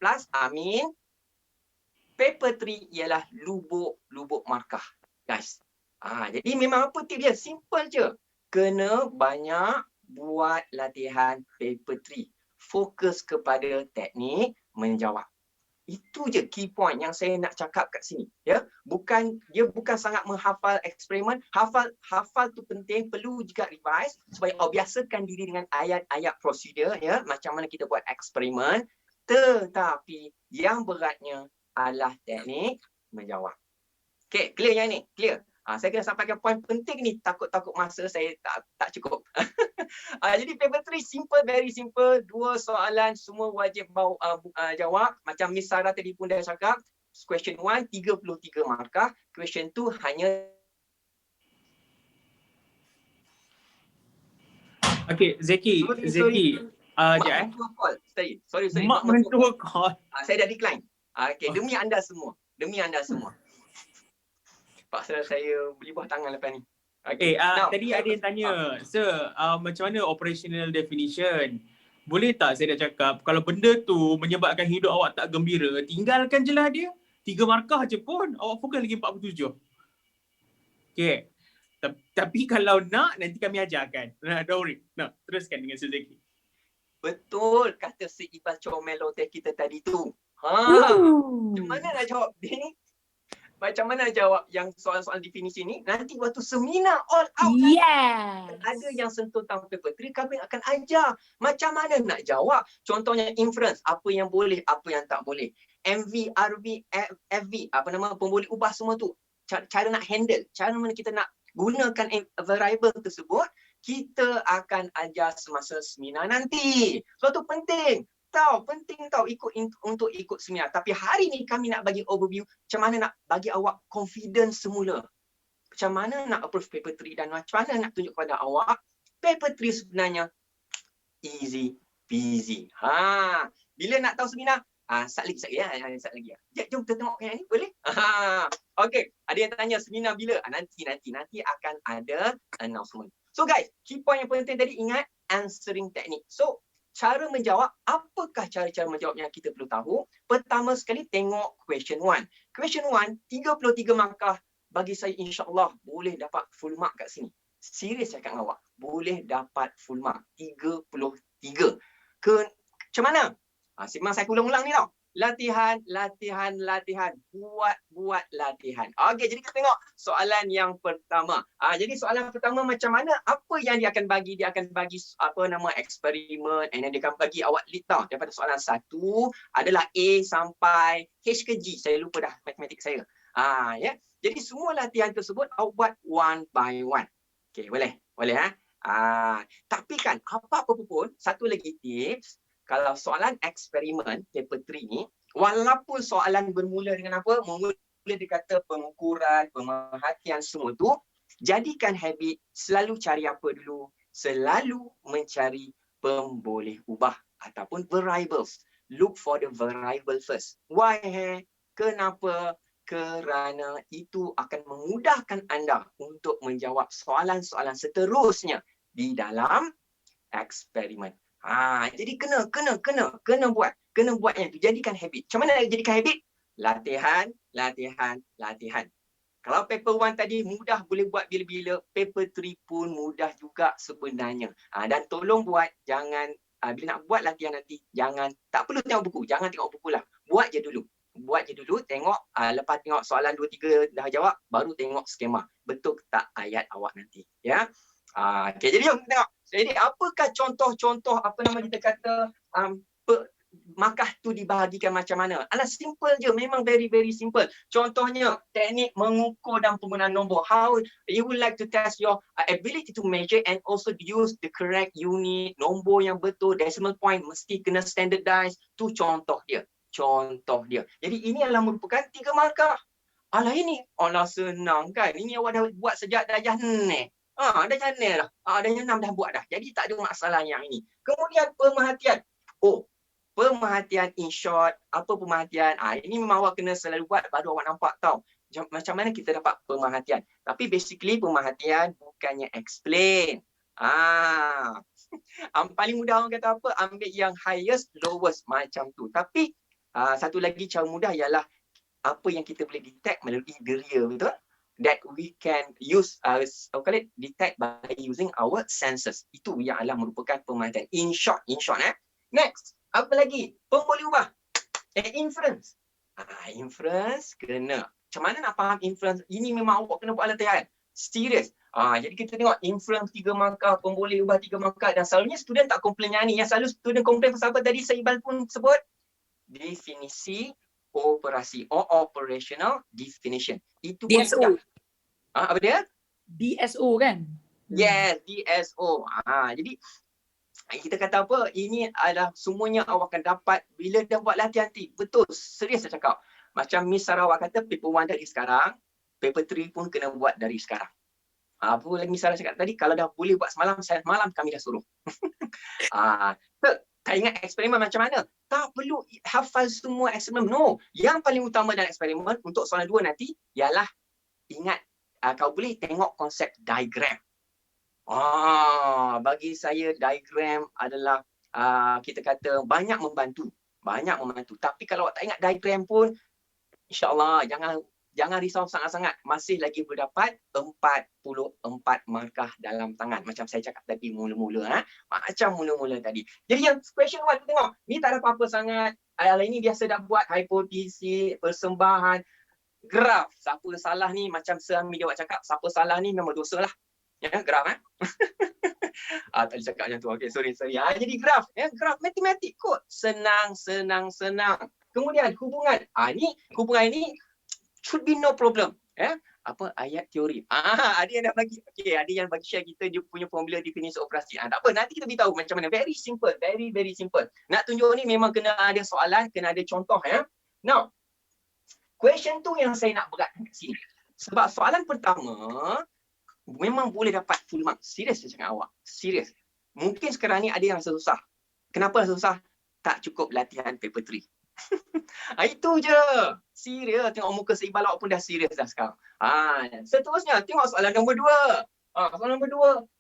amin. Paper 3 ialah lubuk markah. Guys. Jadi memang apa tip dia? Simple je. Kena banyak buat latihan paper 3. Fokus kepada teknik menjawab. Itu je key point yang saya nak cakap kat sini, ya. Dia bukan sangat menghafal eksperimen. Hafal tu penting, perlu juga revise supaya awak biasakan diri dengan ayat-ayat prosedur, ya, macam mana kita buat eksperimen. Tetapi yang beratnya adalah teknik menjawab. Okey, clear yang ni? Clear. Saya kena sampaikan poin penting ni, takut masa saya tak cukup. Jadi paper 3 simple, very simple. 2 soalan semua wajib jawab. Macam Miss Sarah tadi pun dah cakap. Question 1 33 markah. Question 2 hanya. Okey, Zeki. Sorry. Mak mentua call. Saya dah decline. Okey, demi anda semua. Paksa saya beli buah tangan lepas ni. Okay. Tadi ada yang tanya, Sir, macam mana operational definition? Boleh tak saya nak cakap, kalau benda tu menyebabkan hidup awak tak gembira, tinggalkan je lah dia. 3 markah je pun, awak fokus lagi 47. Okay. Tapi kalau nak, nanti kami ajarkan. Don't worry. Teruskan dengan Sir Zeki. Betul kata si Iqbal Comel hotel kita tadi tu. Macam mana nak jawab ni? Macam mana jawab yang soal-soal definisi ni? Nanti waktu seminar all out ada yang sentuh tentang paper 3, kami akan ajar macam mana nak jawab. Contohnya inference, apa yang boleh, apa yang tak boleh. MV, RV, FV, pemboleh ubah semua tu. Cara nak handle, cara mana kita nak gunakan variable tersebut, kita akan ajar semasa seminar nanti. So tu penting. Penting untuk ikut seminar. Tapi hari ni kami nak bagi overview macam mana nak bagi awak confidence semula. Macam mana nak approve paper 3 dan macam mana nak tunjuk kepada awak paper 3 sebenarnya easy peasy. Bila nak tahu seminar? Sat lagi ya. Jom kita tengok yang ni boleh? Okey, ada yang tanya seminar bila? Nanti akan ada announcement. So guys, key point yang penting tadi ingat answering technique. So cara menjawab, apakah cara-cara menjawab yang kita perlu tahu? Pertama sekali tengok question 1. Question 1, 33 markah. Bagi saya insya-Allah boleh dapat full mark kat sini. Serius cakap dengan awak, boleh dapat full mark 33. Macam mana? Memang saya ulang-ulang ni tau. Latihan. Buat latihan. Okey, jadi kita tengok soalan yang pertama. Jadi soalan pertama macam mana? Apa yang dia akan bagi? Dia akan bagi eksperimen, and then dia akan bagi awak lead tau. Daripada soalan 1 adalah A sampai H ke G. Saya lupa dah matematik saya. Ya. Jadi semua latihan tersebut awak buat one by one. Okey, boleh? Tapi kan apa-apa pun, satu lagi tips. Kalau soalan eksperimen paper 3 ni, walaupun soalan bermula dengan apa? Mula dia kata pengukuran, pemerhatian semua tu, jadikan habit selalu cari apa dulu? Selalu mencari pemboleh ubah ataupun variables. Look for the variable first. Why? Kenapa? Kerana itu akan memudahkan anda untuk menjawab soalan-soalan seterusnya di dalam eksperimen. Jadi kena buat yang itu. Jadikan habit. Macam mana nak jadikan habit? Latihan. Kalau paper 1 tadi mudah boleh buat bila-bila, paper 3 pun mudah juga sebenarnya. Dan tolong buat, jangan bila nak buat latihan nanti, tak perlu tengok buku, jangan tengok buku lah. Buat je dulu, tengok, lepas tengok soalan 2-3 dah jawab, baru tengok skema. Betul tak ayat awak nanti, ya? Okay, jadi jom tengok. Jadi apakah contoh-contoh kita kata markah tu dibahagikan macam mana? Simple je, memang very simple. Contohnya teknik mengukur dan penggunaan nombor. How you would like to test your ability to measure and also use the correct unit, nombor yang betul, decimal point mesti kena standardized. Tu contoh dia. Jadi ini adalah merupakan 3 markah. Ini senang kan? Ini awak dah buat sejak darjah 6. Darjah 6 dah. Darjah 6 dah buat dah. Jadi tak ada masalah yang ini. Kemudian pemerhatian. Pemerhatian in short. Apa pemerhatian? Ini memang awak kena selalu buat baru awak nampak tau. Macam mana kita dapat pemerhatian. Tapi basically pemerhatian bukannya explain. Paling mudah orang kata apa? Ambil yang highest, lowest macam tu. Tapi satu lagi cara mudah ialah apa yang kita boleh detect melalui deria, betul? That we can use detect by using our senses. Itu yang adalah merupakan pemerhatian. In short. Next, apa lagi? Pemboleh ubah. Inference. Inference kena. Macam mana nak faham inference? Ini memang awak kena buat latihan. Serius. Jadi kita tengok inference 3 markah, pemboleh ubah 3 markah, dan selalunya student tak komplain yang ni. Yang selalu student komplain pasal apa tadi saya Iqbal pun sebut? Definisi operasi or operational definition. Itu pun DSO. sudah. Apa dia? DSO kan? Yes, DSO. Jadi kita kata apa? Ini adalah semuanya awak akan dapat bila dah buat latihan nanti. Betul, serius saya cakap. Macam Miss Sarawak kata paper 1 dari sekarang, paper 3 pun kena buat dari sekarang. Apa lagi Miss Sarawak cakap tadi? Kalau dah boleh buat semalam, malam kami dah suruh. Tak ingat eksperimen macam mana? Tak perlu hafal semua eksperimen. No. Yang paling utama dalam eksperimen untuk soalan 2 nanti ialah ingat, kau boleh tengok konsep diagram. Bagi saya diagram adalah kita kata banyak membantu. Tapi kalau awak tak ingat diagram pun, insya-Allah jangan risau sangat-sangat. Masih lagi berdapat 44 markah dalam tangan. Macam saya cakap tadi mula-mula. Macam mula-mula tadi. Jadi yang question 1 tengok. Ni tak ada apa-apa sangat. Ini biasa dah buat hipotesis, persembahan, graf. Siapa salah ni, macam Sir Amir dia cakap, siapa salah ni memang dosa lah. Ya, graf tak boleh cakap macam tu. Okay, sorry. Jadi graf, graf matematik kot. Senang. Kemudian hubungan. Hubungan ni should be no problem. Apa ayat teori. Ada yang dah bagi. Okay, ada yang bagi share kita dia punya formula definisi operasi. Tak apa, nanti kita beritahu macam mana. Very simple, very simple. Nak tunjuk ni memang kena ada soalan, kena ada contoh Now, question tu yang saya nak beratkan kat sini. Sebab soalan pertama memang boleh dapat full mark. Serius saya cakap awak. Serius. Mungkin sekarang ni ada yang rasa susah. Kenapa rasa susah? Tak cukup latihan paper 3. Itu je. Serius. Tengok muka seimbal awak pun dah serius dah sekarang. Seterusnya, tengok soalan nombor 2. Soalan nombor 2.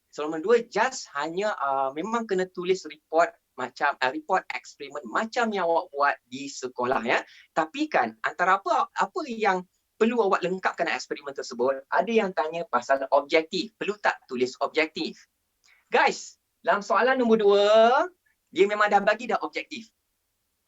Soalan nombor 2 just hanya memang kena tulis report macam report eksperimen macam yang awak buat di sekolah Tapi kan antara apa yang perlu awak lengkapkan eksperimen tersebut, ada yang tanya pasal objektif. Perlu tak tulis objektif? Guys, dalam soalan nombor 2 dia memang dah bagi dah objektif.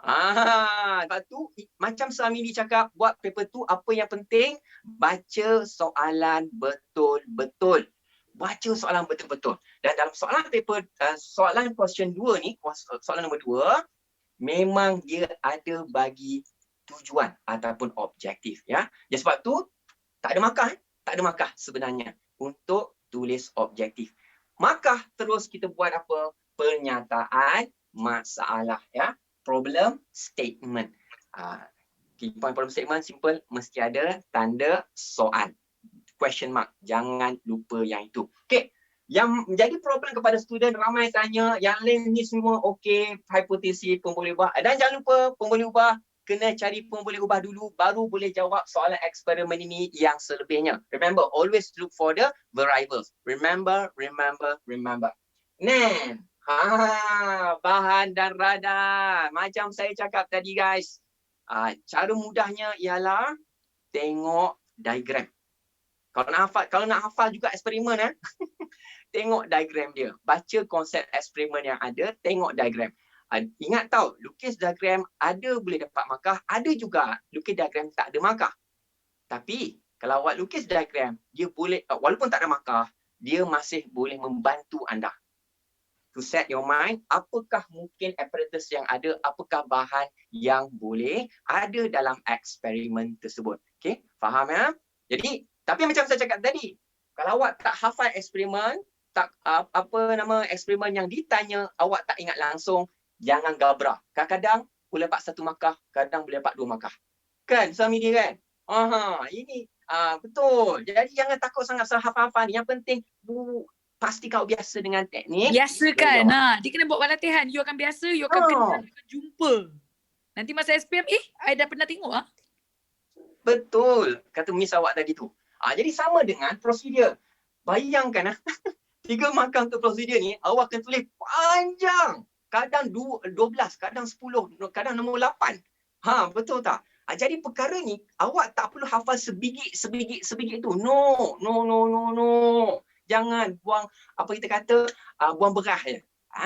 Lepas tu macam Sami cakap, buat paper tu apa yang penting, baca soalan betul-betul. Baca soalan betul-betul. Dan dalam soalan paper soalan question 2 ni, soalan nombor 2, memang dia ada bagi tujuan ataupun objektif Jadi sebab tu tak ada markah sebenarnya untuk tulis objektif. Markah terus kita buat apa? Pernyataan masalah problem statement. Key point problem statement simple, mesti ada tanda soal. Question mark. Jangan lupa yang itu. Okey. Yang menjadi problem kepada student, ramai tanya, yang lain ni semua okey, hipotesis pun boleh ubah. Dan jangan lupa pun boleh ubah, kena cari pun boleh ubah dulu, baru boleh jawab soalan eksperimen ini yang selebihnya. Remember, always look for the variables. Remember. Then, bahan dan radar. Macam saya cakap tadi guys, cara mudahnya ialah tengok diagram. Kalau nak hafal juga eksperimen tengok diagram dia. Baca konsep eksperimen yang ada, tengok diagram. Ingat tau, lukis diagram ada boleh dapat markah, ada juga lukis diagram tak ada markah. Tapi kalau awak lukis diagram, dia boleh, walaupun tak ada markah, dia masih boleh membantu anda to set your mind, apakah mungkin apparatus yang ada, apakah bahan yang boleh ada dalam eksperimen tersebut. Okay, faham Jadi, tapi macam saya cakap tadi, kalau awak tak hafal eksperimen, eksperimen yang ditanya, awak tak ingat langsung, jangan gabrah. Kadang-kadang boleh dapat 1 markah, kadang boleh dapat 2 markah. Kan, Sami dia kan? Ini betul. Jadi jangan takut sangat pasal hafal-hafal ni. Yang penting pasti kau biasa dengan teknik. Biasakan. Dia kena buat latihan. You akan biasa, you akan kenal, you akan jumpa. Nanti masa SPM, I dah pernah tengok Betul. Kata miss awak tadi tu. Jadi sama dengan prosedur. Bayangkan 3 markah untuk prosedur ni, awak akan tulis panjang. Kadang 12, kadang 10, kadang nombor 8. Betul tak? Jadi perkara ni, awak tak perlu hafal sebiji tu. No. Jangan buang, apa kita kata, buang berah je.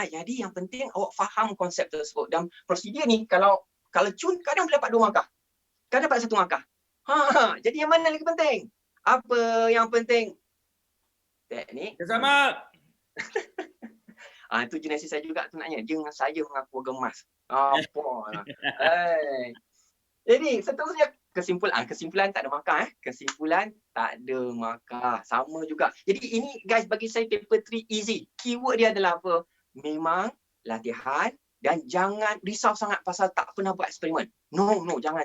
Jadi yang penting awak faham konsep tersebut. Dan prosedur ni, kalau cun, kadang boleh dapat 2 markah. Kadang dapat 1 markah. Jadi yang mana lagi penting? Apa yang penting? Teknik. Sama. Itu jenis saya juga tu naknya. Jangan saya mengaku gemas. Jadi seterusnya kesimpulan tak ada markah. Kesimpulan tak ada markah. Sama juga. Jadi ini guys, bagi saya paper 3 easy. Keyword dia adalah apa? Memang latihan dan jangan risau sangat pasal tak pernah buat eksperimen. No, jangan.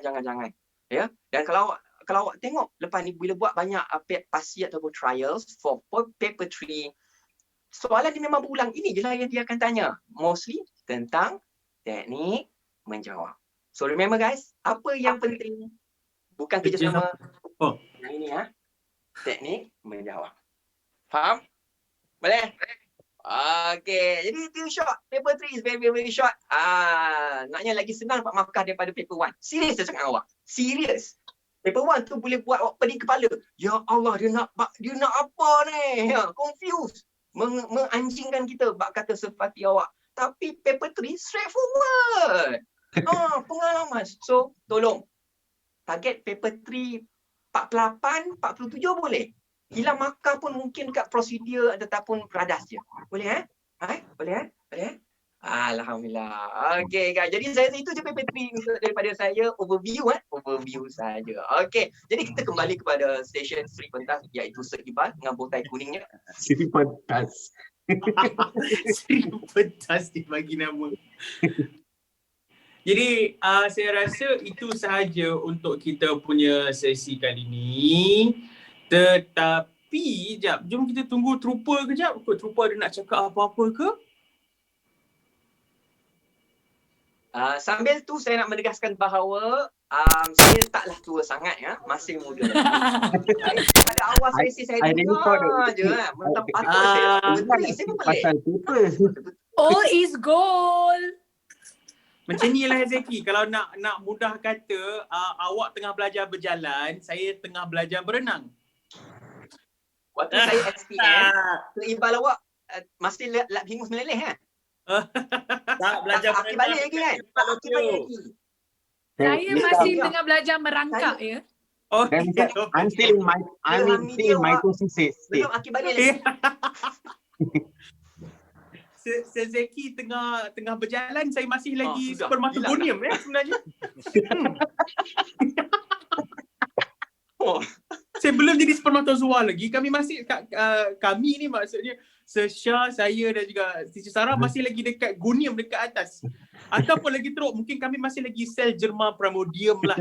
Ya. Dan kalau awak tengok lepas ni bila buat banyak pasi ataupun trials for paper 3, soalan dia memang berulang. Ini je lah yang dia akan tanya. Mostly tentang teknik menjawab. So remember guys, apa yang penting bukan kerjasama. Oh. Yang ini teknik menjawab. Faham? Boleh? Okay, jadi itu short. Paper 3 is very, very short. Naknya lagi senang dapat markah daripada paper 1. Serius saya cakap dengan awak. Serius. Paper 1 tu boleh buat awak pening kepala. Ya Allah, dia nak apa ni? Confused. Menganjingkan kita bab kata seperti awak. Tapi paper 3 straightforward. Pengalaman. So, tolong. Target paper 3 48, 47 boleh. Hilang markah pun mungkin dekat prosedur ataupun radas je. Boleh Boleh Alhamdulillah. Okey guys. Jadi saya itu je paper 3 untuk daripada saya, overview overview saja. Okey. Jadi kita kembali kepada stesen Sri Pentas iaitu Sir Iqbal dengan bow tie kuningnya. Sri Pentas. Sri Pentas dibagi nama. Jadi saya rasa itu sahaja untuk kita punya sesi kali ni. Tetapi jom kita tunggu Trooper kejap. Trooper ada nak cakap apa-apa ke? Sambil tu saya nak menegaskan bahawa saya taklah tua sangat masih muda. Pada awal sesi saya dengar je mentang patut saya pun Pasal paper. All is gold. Macam ni lah Zeki, kalau nak mudah kata, awak tengah belajar berjalan, saya tengah belajar berenang. Waktu saya SPM, Sir Iqbal awak masih lap hingus meleleh Tak belajar Aki balik lagi kan? Aki balik lagi. Saya masih tengah belajar merangkak ya. Oh, I'm still in mitosis stage. Belum Aki balik lagi. Zeki tengah berjalan, saya masih lagi sudah. spermatogonium sebenarnya. Saya belum jadi spermatozoa lagi. Kami masih kami ni maksudnya Syah, saya dan juga Teacher Sarah masih lagi dekat gonium dekat atas. Ataupun lagi teruk, mungkin kami masih lagi sel germa primordium lah.